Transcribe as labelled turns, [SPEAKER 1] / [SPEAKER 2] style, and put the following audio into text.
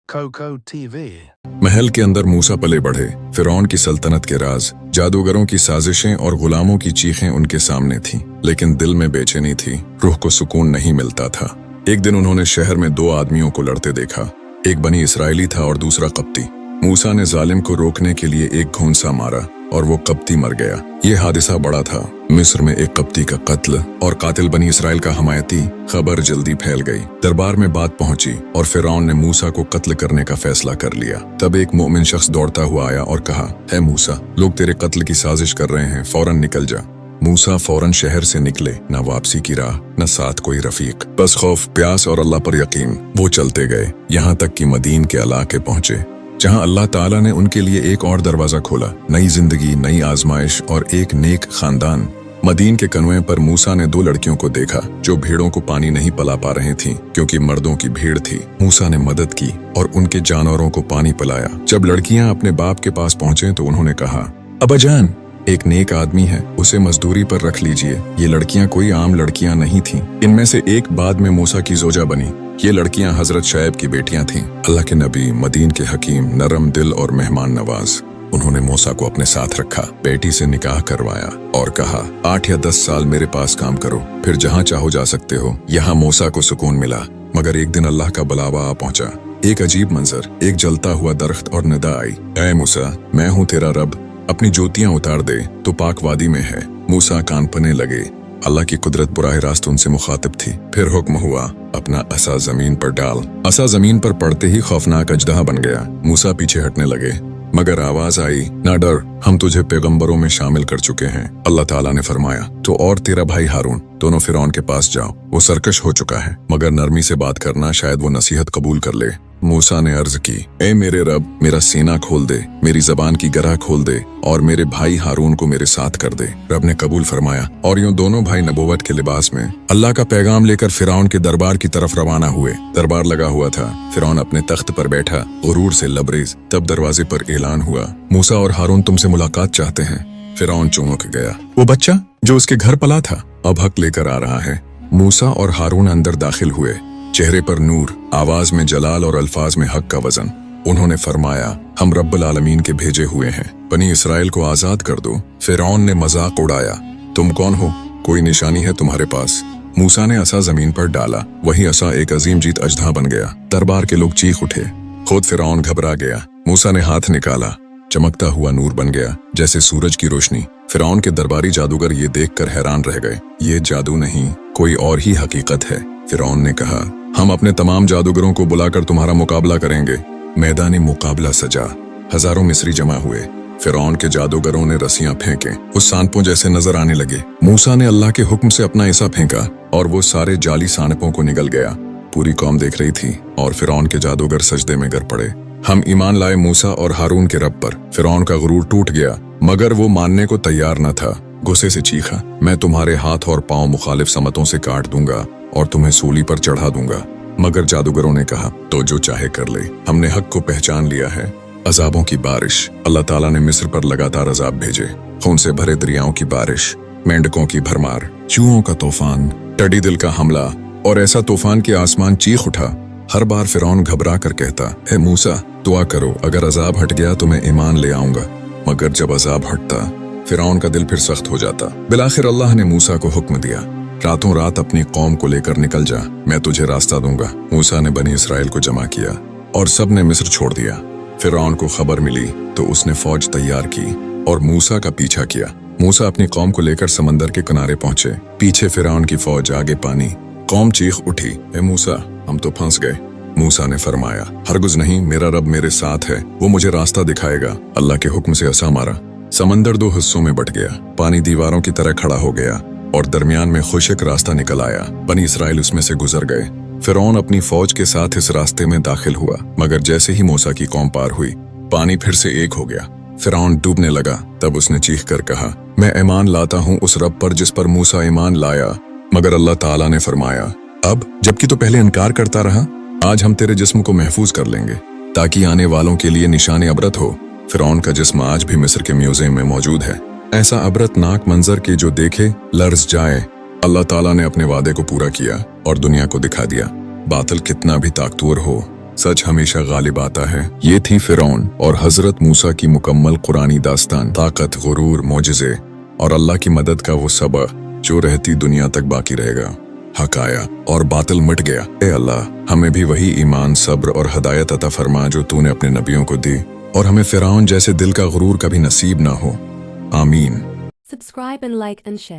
[SPEAKER 1] Coco TV।
[SPEAKER 2] महल के अंदर मूसा पले बढ़े। फिरौन की सल्तनत के राज, जादूगरों की साजिशें और गुलामों की चीखें उनके सामने थीं, लेकिन दिल में बेचैनी थी, रूह को सुकून नहीं मिलता था। एक दिन उन्होंने शहर में दो आदमियों को लड़ते देखा। एक बनी इसराइली था और दूसरा कप्ती। मूसा ने जालिम को रोकने के लिए एक घूंसा मारा और वो कप्ती मर गया। ये हादिसा बड़ा था। मिस्र में एक कप्ती का कत्ल और कातिल बनी इसराइल का हमायती। खबर जल्दी फैल गई। दरबार में बात पहुंची और फिरौन ने मूसा को कत्ल करने का फैसला कर लिया। तब एक मोमिन शख्स दौड़ता हुआ आया और कहा, है मूसा, लोग तेरे कत्ल की साजिश कर रहे हैं, फौरन निकल जा। मूसा फौरन शहर से निकले। न वापसी की राह, न साथ कोई रफीक, बस खौफ, प्यास और अल्लाह पर यकीन। वो चलते गए, यहाँ तक कि मदीन के इलाके पहुंचे, जहां अल्लाह ताला ने उनके लिए एक और दरवाजा खोला। नई जिंदगी, नई आजमाइश और एक नेक खानदान। मदीन के कन्वे पर मूसा ने दो लड़कियों को देखा जो भेड़ों को पानी नहीं पिला पा रही थीं, क्योंकि मर्दों की भीड़ थी। मूसा ने मदद की और उनके जानवरों को पानी पिलाया। जब लड़कियां अपने बाप के पास पहुंचे तो उन्होंने कहा, अब्बाजान, एक नेक आदमी है, उसे मजदूरी पर रख लीजिए। ये लड़कियां कोई आम लड़कियां नहीं थीं। इनमें से एक बाद में मूसा की जोजा बनी। ये लड़कियां हजरत शैब की बेटियां थीं। अल्लाह के नबी, मदीन के हकीम, नरम दिल और मेहमान नवाज। उन्होंने मूसा को अपने साथ रखा, बेटी से निकाह करवाया और कहा, 8 या 10 साल मेरे पास काम करो, फिर जहाँ चाहो जा सकते हो। यहाँ मूसा को सुकून मिला। मगर एक दिन अल्लाह का बुलावा आ पहुंचा। एक अजीब मंजर, एक जलता हुआ दरख्त और निदा आई, ऐ मूसा, मैं हूँ तेरा रब, अपनी ज्योतियां उतार दे, तो पाक वादी में है। मूसा कान पने लगे। अल्लाह की कुदरत बुराह रास्त उनसे मुखातिब थी। फिर हुक्म हुआ, अपना असा जमीन पर डाल। असा जमीन पर पड़ते ही खौफनाक अजदहा बन गया। मूसा पीछे हटने लगे, मगर आवाज आई, ना डर, हम तुझे पैगंबरों में शामिल कर चुके हैं। अल्लाह ताला ने फरमाया, तो और तेरा भाई हारून, दोनों फिरौन के पास जाओ। वो सरकश हो चुका है, मगर नरमी से बात करना, शायद वो नसीहत कबूल कर ले। मूसा ने अर्ज की, ए मेरे रब, मेरा सीना खोल दे, मेरी जबान की गरह खोल दे और मेरे भाई हारून को मेरे साथ कर दे। रब ने कबूल फरमाया और यूं दोनों भाई नबूवत के लिबास में अल्लाह का पैगाम लेकर फिरौन के दरबार की तरफ रवाना हुए। दरबार लगा हुआ था। फिरौन अपने तख्त पर बैठा, गुरूर से लबरेज। तब दरवाजे पर ऐलान हुआ, मूसा और हारून तुमसे मुलाकात चाहते हैं। फिरौन चौंक गया। वो बच्चा जो उसके घर पला था, अब हक लेकर आ रहा है। मूसा और हारून अंदर दाखिल हुए, चेहरे पर नूर, आवाज में जलाल और अल्फाज में हक का वजन। उन्होंने फरमाया, हम रब्बुल आलमीन के भेजे हुए हैं, बनी इसराइल को आजाद कर दो। फिरौन ने मजाक उड़ाया, तुम कौन हो, कोई निशानी है तुम्हारे पास? मूसा ने असा जमीन पर डाला। वही असा एक अजीम जीत अजदा बन गया। दरबार के लोग चीख उठे। खुद फिरौन घबरा गया। मूसा ने हाथ निकाला, चमकता हुआ नूर बन गया, जैसे सूरज की रोशनी। फिरौन के दरबारी जादूगर ये देखकर हैरान रह गए। ये जादू नहीं, कोई और ही हकीकत है। फिरौन ने कहा, हम अपने तमाम जादूगरों को बुलाकर तुम्हारा मुकाबला करेंगे। मैदानी मुकाबला सजा। हजारों मिस्री जमा हुए। फिरौन के जादूगरों ने रस्सियां फेंके, वो सांपों जैसे नजर आने लगे। मूसा ने अल्लाह के हुक्म से अपना ऐसा फेंका और वो सारे जाली सांपों को निगल गया। पूरी कौम देख रही थी और फिरौन के जादूगर सजदे में गिर पड़े। हम ईमान लाए मूसा और हारून के रब पर। फिरौन का गुरूर टूट गया, मगर वो मानने को तैयार न था। गुस्से से चीखा, मैं तुम्हारे हाथ और पांव मुखालिफ समतों से काट दूंगा और तुम्हें सूली पर चढ़ा दूंगा। मगर जादूगरों ने कहा, तो जो चाहे कर ले, हमने हक को पहचान लिया है। अजाबों की बारिश। अल्लाह ताला ने मिस्र पर लगातार अजाब भेजे। खून से भरे दरियाओं की बारिश, मेंढकों की भरमार, चूहों का तूफान, टडी दिल का हमला और ऐसा तूफान कि आसमान चीख उठा। हर बार फिरौन घबरा कर कहता, ए मूसा, दुआ करो, अगर अजाब हट गया तो मैं ईमान ले आऊंगा। मगर जब अजाब हटता, फिरौन का दिल फिर सख्त हो जाता। बिलाखिर अल्लाह ने मूसा को हुक्म दिया, रातों रात अपनी कौम को लेकर निकल जा, मैं तुझे रास्ता दूंगा। मूसा ने बनी इसराइल को जमा किया और सब ने मिस्र छोड़ दिया। फिरौन को खबर मिली तो उसने फौज तैयार की और मूसा का पीछा किया। मूसा अपनी कौम को लेकर समंदर के किनारे पहुंचे। पीछे फिरौन की फौज, आगे पानी। कौम चीख उठी, ए मूसा, हम तो फंस गए। मूसा ने फरमाया, हरगिज़ नहीं, मेरा रब मेरे साथ है, वो मुझे रास्ता दिखाएगा। अल्लाह के हुक्म से असा मारा। समंदर दो हिस्सों में बट गया। पानी दीवारों की तरह खड़ा हो गया और दरमियान में खुशक रास्ता निकल आया। बनी इसराइल उसमें से गुजर गए। फिरौन अपनी फौज के साथ इस रास्ते में दाखिल हुआ, मगर जैसे ही मूसा की कौम पार हुई, पानी फिर से एक हो गया। फिरौन डूबने लगा। तब उसने चीख कर कहा, मैं ईमान लाता हूँ उस रब पर जिस पर मूसा ईमान लाया। मगर अल्लाह ताला ने फरमाया, अब जबकि तो पहले इनकार करता रहा, आज हम तेरे जिस्म को महफूज कर लेंगे ताकि आने वालों के लिए निशान अबरत हो। फिरौन का जिस्म आज भी मिस्र के म्यूजियम में मौजूद है। ऐसा अबरतनाक मंजर के जो देखे लर्ज जाए। अल्लाह ताला ने अपने वादे को पूरा किया और दुनिया को दिखा दिया, बातिल कितना भी ताकतवर हो, सच हमेशा गालिब आता है। ये थी फिरौन और हजरत मूसा की मुकम्मल कुरानी दास्तान। ताकत, गुरूर, मोजिज़े और अल्लाह की मदद का वो सबक जो रहती दुनिया तक बाकी रहेगा। हक आया और बातिल मिट गया। ए अल्लाह, हमें भी वही ईमान, सब्र और हदायत अता फरमा जो तूने अपने नबियों को दी, और हमें फिरौन जैसे दिल का गुरूर कभी नसीब ना हो। आमीन।
[SPEAKER 1] Subscribe and like and share.